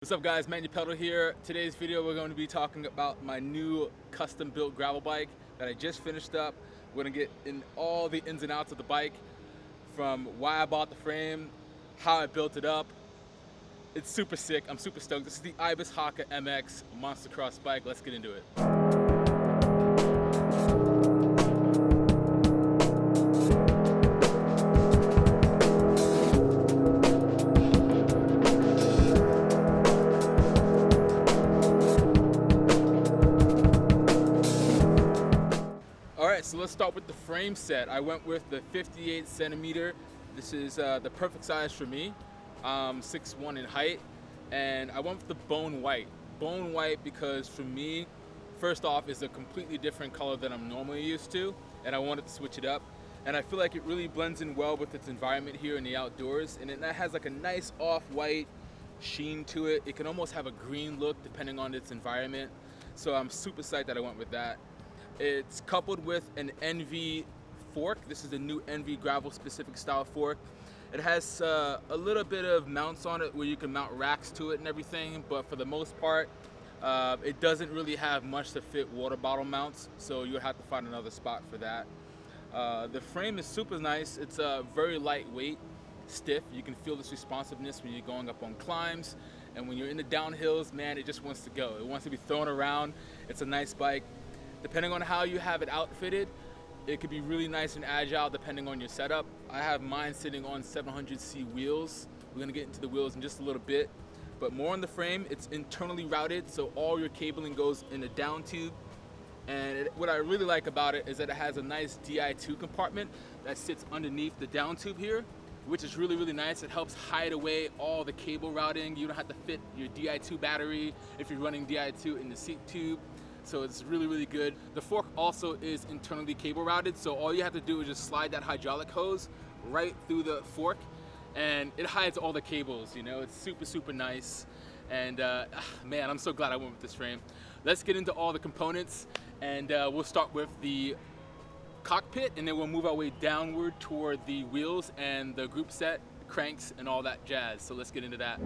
What's up guys, Manny Pedal here. Today's video we're going to be talking about my new custom built gravel bike that I just finished up. We're going to get in all the ins and outs of the bike, from why I bought the frame, how I built it up. It's super sick, I'm super stoked. This is the Ibis Hakka MX Monster Cross bike. Let's get into it. Alright, so let's start with the frame set. I went with the 58 centimeter. This is the perfect size for me. 6'1" in height. And I went with the bone white. Bone white because for me, first off, is a completely different color than I'm normally used to. And I wanted to switch it up. And I feel like it really blends in well with its environment here in the outdoors. And it has like a nice off-white sheen to it. It can almost have a green look depending on its environment. So I'm super psyched that I went with that. It's coupled with an NV fork. This is the new NV gravel specific style fork. It has a little bit of mounts on it where you can mount racks to it and everything, but for the most part, it doesn't really have much to fit water bottle mounts, so you'll have to find another spot for that. The frame is super nice. It's very lightweight, stiff. You can feel this responsiveness when you're going up on climbs, and when you're in the downhills, man, it just wants to go. It wants to be thrown around. It's a nice bike. Depending on how you have it outfitted, it could be really nice and agile depending on your setup. I have mine sitting on 700C wheels. We're gonna get into the wheels in just a little bit, but more on the frame. It's internally routed, so all your cabling goes in a down tube. And what I really like about it is that it has a nice Di2 compartment that sits underneath the down tube here, which is really, really nice. It helps hide away all the cable routing. You don't have to fit your Di2 battery if you're running Di2 in the seat tube. So it's really, really good. The fork also is internally cable routed, so all you have to do is just slide that hydraulic hose right through the fork and it hides all the cables, you know. It's super, super nice. And man, I'm so glad I went with this frame. Let's get into all the components, and we'll start with the cockpit, and then we'll move our way downward toward the wheels and the group set, cranks, and all that jazz. So let's get into that.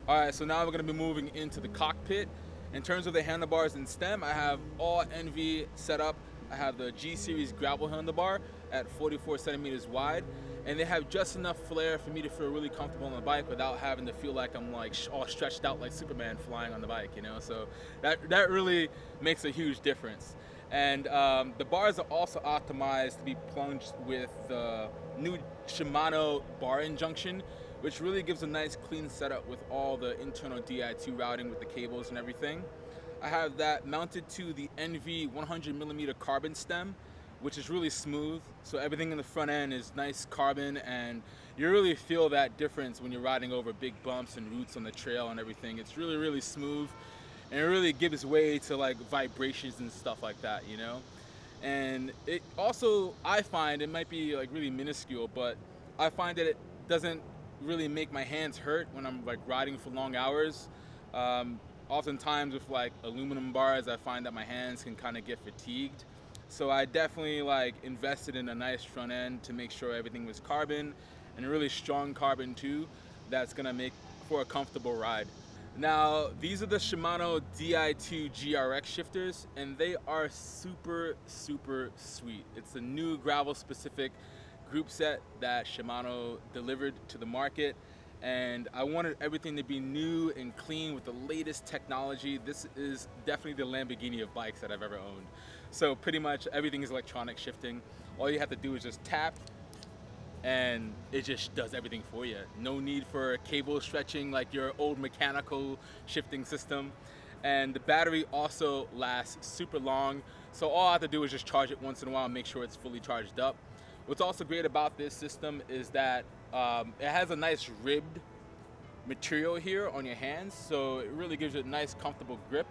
Alright, so now we're going to be moving into the cockpit. In terms of the handlebars and stem, I have all NV set up. I have the G series gravel handlebar at 44 centimeters wide, and they have just enough flare for me to feel really comfortable on the bike without having to feel like I'm like all stretched out like Superman flying on the bike, you know. So that really makes a huge difference. And the bars are also optimized to be plunged with the new Shimano bar junction, which really gives a nice clean setup with all the internal Di2 routing with the cables and everything. I have that mounted to the NV 100mm carbon stem, which is really smooth. So everything in the front end is nice carbon, and you really feel that difference when you're riding over big bumps and roots on the trail and everything. It's really, really smooth, and it really gives way to like vibrations and stuff like that, you know? And it also, I find, it might be like really minuscule, but I find that it doesn't really make my hands hurt when I'm like riding for long hours. Oftentimes with like aluminum bars, I find that my hands can kind of get fatigued. So I definitely like invested in a nice front end to make sure everything was carbon, and a really strong carbon too, that's gonna make for a comfortable ride. Now, these are the Shimano Di2 GRX shifters, and they are super, super sweet. It's a new gravel specific group set that Shimano delivered to the market, and I wanted everything to be new and clean with the latest technology. This is definitely the Lamborghini of bikes that I've ever owned. So pretty much everything is electronic shifting. All you have to do is just tap, and it just does everything for you. No need for cable stretching like your old mechanical shifting system. And the battery also lasts super long, so all I have to do is just charge it once in a while and make sure it's fully charged up. What's also great about this system is that it has a nice ribbed material here on your hands, so it really gives you a nice comfortable grip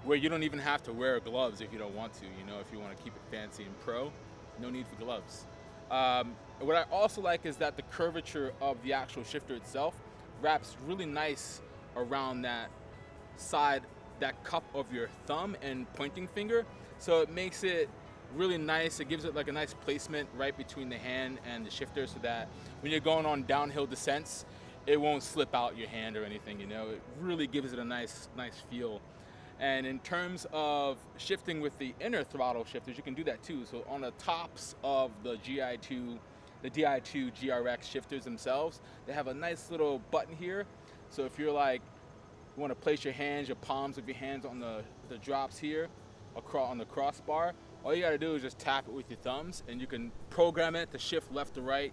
where you don't even have to wear gloves if you don't want to, you know, if you want to keep it fancy and pro, no need for gloves. What I also like is that the curvature of the actual shifter itself wraps really nice around that side, that cup of your thumb and pointing finger, so it makes it really nice. It gives it like a nice placement right between the hand and the shifter, so that when you're going on downhill descents, it won't slip out your hand or anything, you know. It really gives it a nice feel. And in terms of shifting with the inner throttle shifters, you can do that too. So on the tops of the Di2 GRX shifters themselves, they have a nice little button here. So if you're like, you want to place your hands, your palms of your hands on the drops here, on the crossbar, all you got to do is just tap it with your thumbs, and you can program it to shift left to right.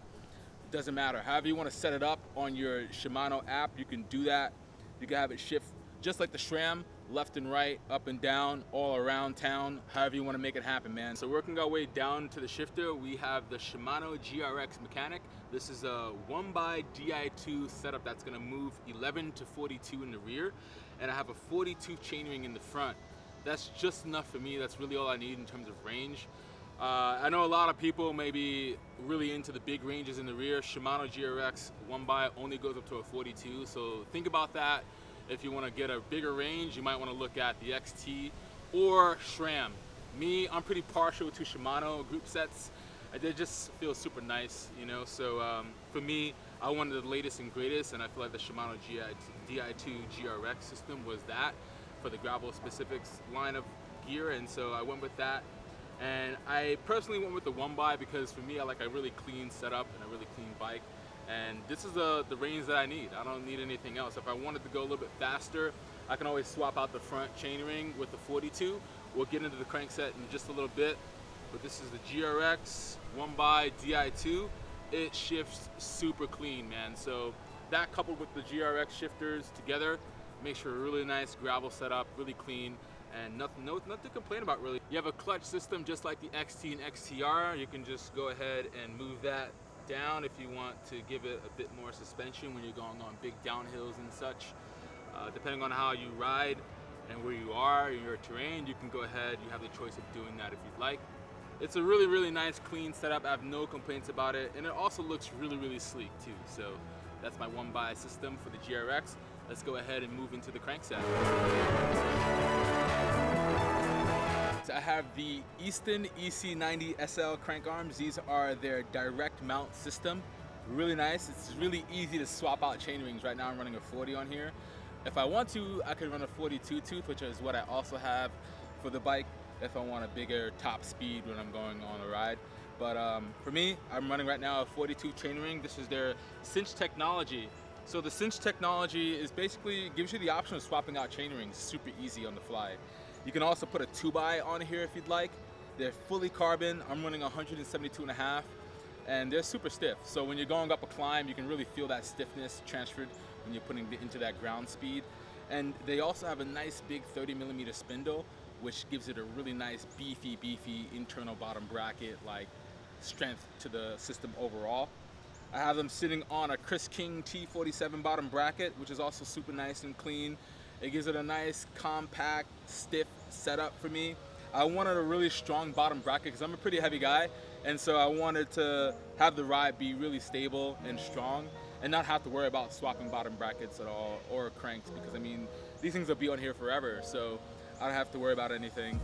It doesn't matter. However you want to set it up on your Shimano app, you can do that. You can have it shift just like the SRAM, left and right, up and down, all around town, however you want to make it happen, man. So working our way down to the shifter, we have the Shimano GRX Mechanic. This is a 1x Di2 setup that's going to move 11 to 42 in the rear, and I have a 42 chainring in the front. That's just enough for me. That's really all I need in terms of range. I know a lot of people may be really into the big ranges in the rear. Shimano GRX 1x only goes up to a 42, so think about that. If you want to get a bigger range, you might want to look at the XT or SRAM. Me, I'm pretty partial to Shimano group sets. They just feel super nice, you know. So for me, I wanted the latest and greatest, and I feel like the Shimano Di2 GRX system was that for the gravel specifics line of gear, and so I went with that. And I personally went with the 1x because for me, I like a really clean setup and a really clean bike. And this is the range that I need. I don't need anything else. If I wanted to go a little bit faster, I can always swap out the front chainring with the 42. We'll get into the crankset in just a little bit. But this is the GRX 1x Di2. It shifts super clean, man. So that coupled with the GRX shifters together makes for a really nice gravel setup, really clean, and nothing to complain about really. You have a clutch system just like the XT and XTR. You can just go ahead and move that down if you want to give it a bit more suspension when you're going on big downhills and such. Depending on how you ride and where you are in your terrain, you can go ahead, you have the choice of doing that if you'd like. It's a really nice clean setup. I have no complaints about it, and it also looks really sleek too. So that's my 1x system for the GRX. Let's go ahead and move into the crankset. So I have the Easton EC90 SL crank arms. These are their direct mount system. Really nice. It's really easy to swap out chain rings. Right now I'm running a 40 on here. If I want to, I could run a 42 tooth, which is what I also have for the bike if I want a bigger top speed when I'm going on a ride. But for me, I'm running right now a 42 chain ring. This is their cinch technology. So the cinch technology is basically gives you the option of swapping out chain rings super easy on the fly. You can also put a 2x on here if you'd like. They're fully carbon. I'm running 172.5, and they're super stiff. So when you're going up a climb, you can really feel that stiffness transferred when you're putting into that ground speed. And they also have a nice big 30mm spindle, which gives it a really nice beefy internal bottom bracket, like strength to the system overall. I have them sitting on a Chris King T47 bottom bracket, which is also super nice and clean. It gives it a nice, compact, stiff setup for me. I wanted a really strong bottom bracket because I'm a pretty heavy guy, and so I wanted to have the ride be really stable and strong and not have to worry about swapping bottom brackets at all or cranks, because I mean, these things will be on here forever, so I don't have to worry about anything.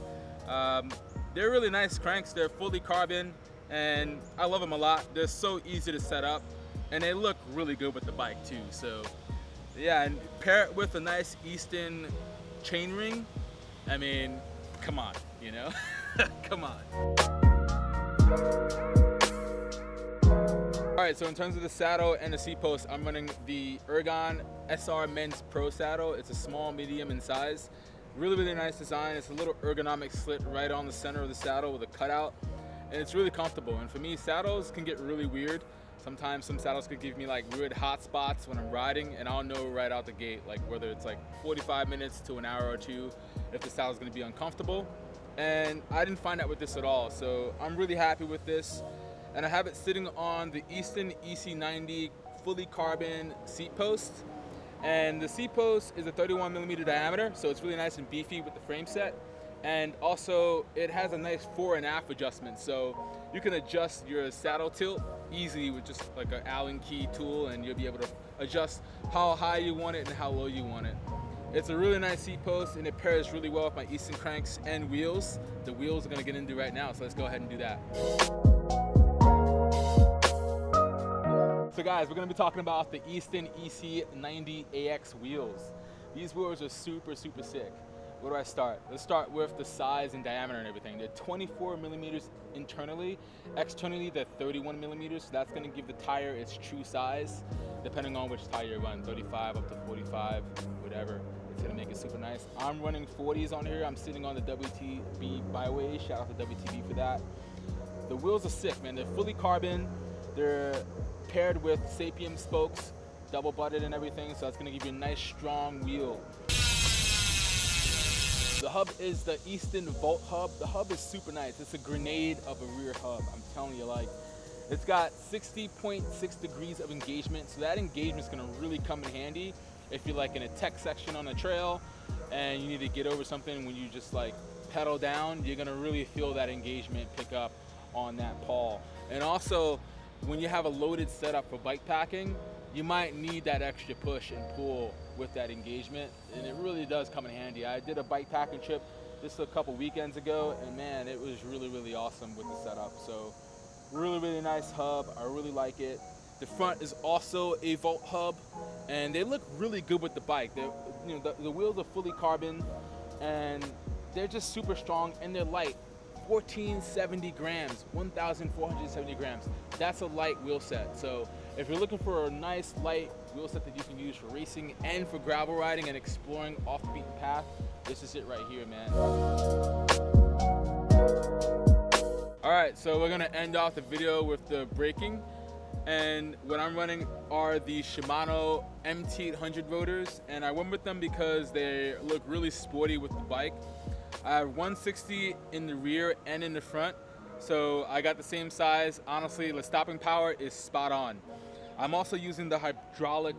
They're really nice cranks. They're fully carbon, and I love them a lot. They're so easy to set up, and they look really good with the bike too. So yeah, and pair it with a nice Easton chainring. I mean, come on, you know? Come on. All right, so in terms of the saddle and the seat post, I'm running the Ergon SR Men's Pro saddle. It's a small, medium in size. Really nice design. It's a little ergonomic slit right on the center of the saddle with a cutout, and it's really comfortable. And for me, saddles can get really weird. Sometimes some saddles could give me like weird hot spots when I'm riding, and I'll know right out the gate, like whether it's like 45 minutes to an hour or two, if the saddle's gonna be uncomfortable. And I didn't find that with this at all. So I'm really happy with this. And I have it sitting on the Easton EC90 fully carbon seat post. And the seat post is a 31mm diameter, so it's really nice and beefy with the frame set. And also it has a nice fore and aft adjustment, so you can adjust your saddle tilt easily with just like an Allen key tool, and you'll be able to adjust how high you want it and how low you want it. It's a really nice seat post, and it pairs really well with my Easton cranks and wheels. The wheels are gonna get into right now, so let's go ahead and do that. So guys, we're gonna be talking about the Easton EC90AX wheels. These wheels are super sick. Where do I start? Let's start with the size and diameter and everything. They're 24 millimeters internally. Externally, they're 31 millimeters. So that's gonna give the tire its true size, depending on which tire you run, 35 up to 45, whatever. It's gonna make it super nice. I'm running 40s on here. I'm sitting on the WTB Byway. Shout out to WTB for that. The wheels are sick, man. They're fully carbon. They're paired with Sapien spokes, double butted and everything, so that's gonna give you a nice strong wheel. The hub is the Easton Volt hub. The hub is super nice. It's a grenade of a rear hub. I'm telling you, like, it's got 60.6 degrees of engagement, so that engagement is gonna really come in handy if you're like in a tech section on a trail and you need to get over something. When you just like pedal down, you're gonna really feel that engagement pick up on that pawl. And also, when you have a loaded setup for bike packing, you might need that extra push and pull with that engagement, and it really does come in handy. I did a bike packing trip just a couple weekends ago, and man, it was really awesome with the setup. So really nice hub. I really like it. The front is also a Volt hub, and they look really good with the bike. They're, you know, the wheels are fully carbon, and they're just super strong, and they're light. 1470 grams, 1,470 grams. That's a light wheel set. So if you're looking for a nice light wheel set that you can use for racing and for gravel riding and exploring off the beaten path, this is it right here, man. All right, so we're gonna end off the video with the braking. And what I'm running are the Shimano MT800 rotors, and I went with them because they look really sporty with the bike. I have 160 in the rear and in the front, so I got the same size. Honestly, the stopping power is spot on. I'm also using the hydraulic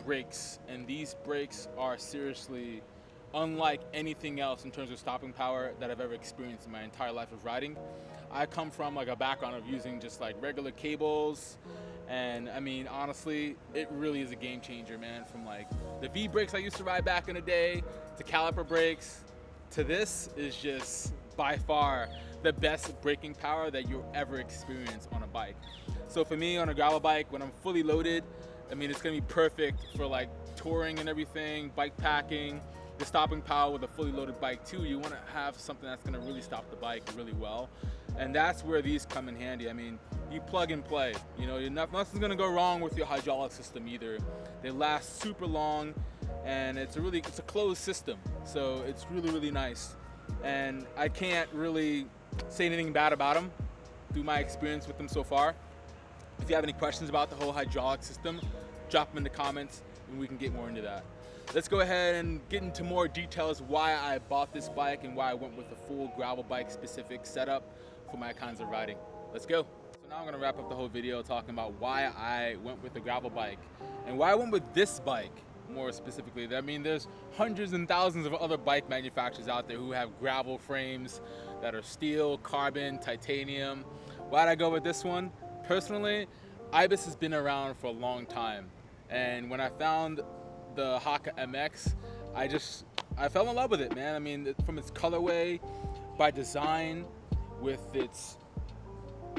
brakes, and these brakes are seriously unlike anything else in terms of stopping power that I've ever experienced in my entire life of riding. I come from like a background of using just like regular cables, and I mean, honestly, it really is a game changer, man. From like the V brakes I used to ride back in the day to caliper brakes, to this is just by far the best braking power that you'll ever experience on a bike. So for me, on a gravel bike, when I'm fully loaded, I mean, it's gonna be perfect for like touring and everything, bike packing. The stopping power with a fully loaded bike too, you wanna have something that's gonna really stop the bike really well. And that's where these come in handy. I mean, you plug and play. You know, nothing's gonna go wrong with your hydraulic system either. They last super long, and it's a closed system, so it's really nice. And I can't really say anything bad about them through my experience with them so far. If you have any questions about the whole hydraulic system, drop them in the comments and we can get more into that. Let's go ahead and get into more details why I bought this bike and why I went with a full gravel bike specific setup for my kinds of riding. Let's go. So now I'm gonna wrap up the whole video talking about why I went with the gravel bike and why I went with this bike. More specifically, I mean, there's hundreds and thousands of other bike manufacturers out there who have gravel frames that are steel, carbon, titanium. Why'd I go with this one? Personally, Ibis has been around for a long time, and when I found the Hakka MX, I fell in love with it, man. I mean, from its colorway, by design, with its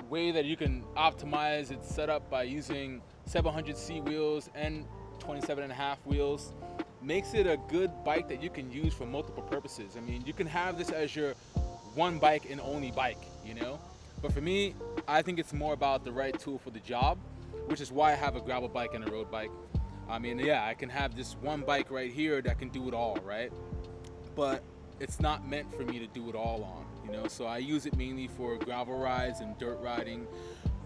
way that you can optimize its setup by using 700C wheels and 27.5 wheels, makes it a good bike that you can use for multiple purposes. I mean, you can have this as your one bike and only bike, you know? But for me, I think it's more about the right tool for the job, which is why I have a gravel bike and a road bike. I mean, yeah, I can have this one bike right here that can do it all, right? But it's not meant for me to do it all on, you know? So I use it mainly for gravel rides and dirt riding.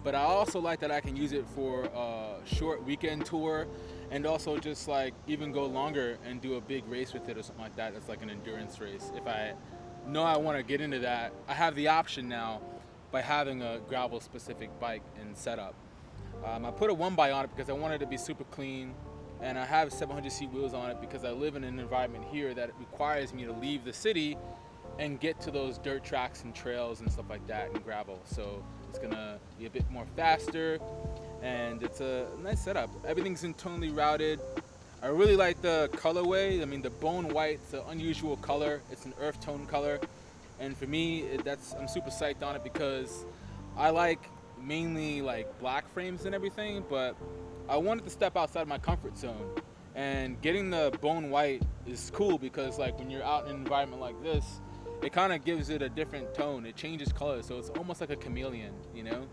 But I also like that I can use it for a short weekend tour, and also just like even go longer and do a big race with it or something like that. It's like an endurance race. If I know I want to get into that, I have the option now by having a gravel specific bike and setup. I put a 1x on it because I wanted it to be super clean, and I have 700C wheels on it because I live in an environment here that requires me to leave the city and get to those dirt tracks and trails and stuff like that and gravel. So it's gonna be a bit more faster, and it's a nice setup. Everything's internally routed. I really like the colorway. I mean, the bone white, it's an unusual color. It's an earth tone color, and for me, I'm super psyched on it because I like mainly like black frames and everything, but I wanted to step outside my comfort zone. And getting the bone white is cool because like when you're out in an environment like this, it kind of gives it a different tone. It changes color, so it's almost like a chameleon, you know?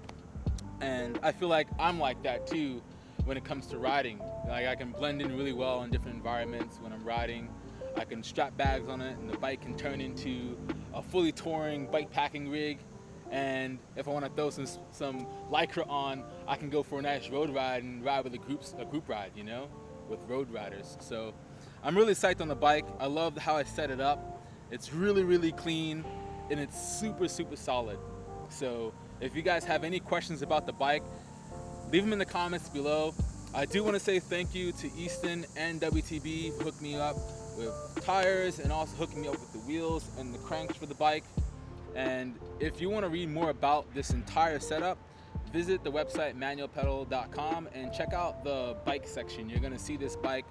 And I feel like I'm like that too when it comes to riding. Like I can blend in really well in different environments when I'm riding. I can strap bags on it and the bike can turn into a fully touring bike packing rig. And if I want to throw some Lycra on, I can go for a nice road ride and ride with a group ride, you know, with road riders. So I'm really psyched on the bike. I love how I set it up. It's really, really clean and it's super, super solid. So if you guys have any questions about the bike, leave them in the comments below. I do want to say thank you to Easton and WTB for hooking me up with tires and also hooking me up with the wheels and the cranks for the bike. And if you want to read more about this entire setup, visit the website manualpedal.com and check out the bike section. You're going to see this bike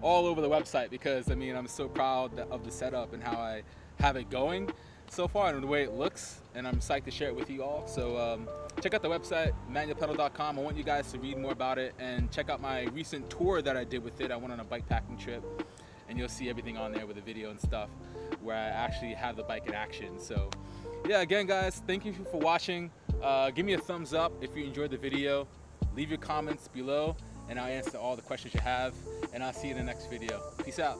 all over the website because I mean I'm so proud of the setup and how I have it going so far and the way it looks, and I'm psyched to share it with you all. So check out the website manualpedal.com. I want you guys to read more about it and check out my recent tour that I did with it. I went on a bike packing trip and you'll see everything on there with the video and stuff where I actually have the bike in action. So yeah, again guys, thank you for watching. Give me a thumbs up if you enjoyed the video. Leave your comments below and I'll answer all the questions you have, and I'll see you in the next video. Peace out.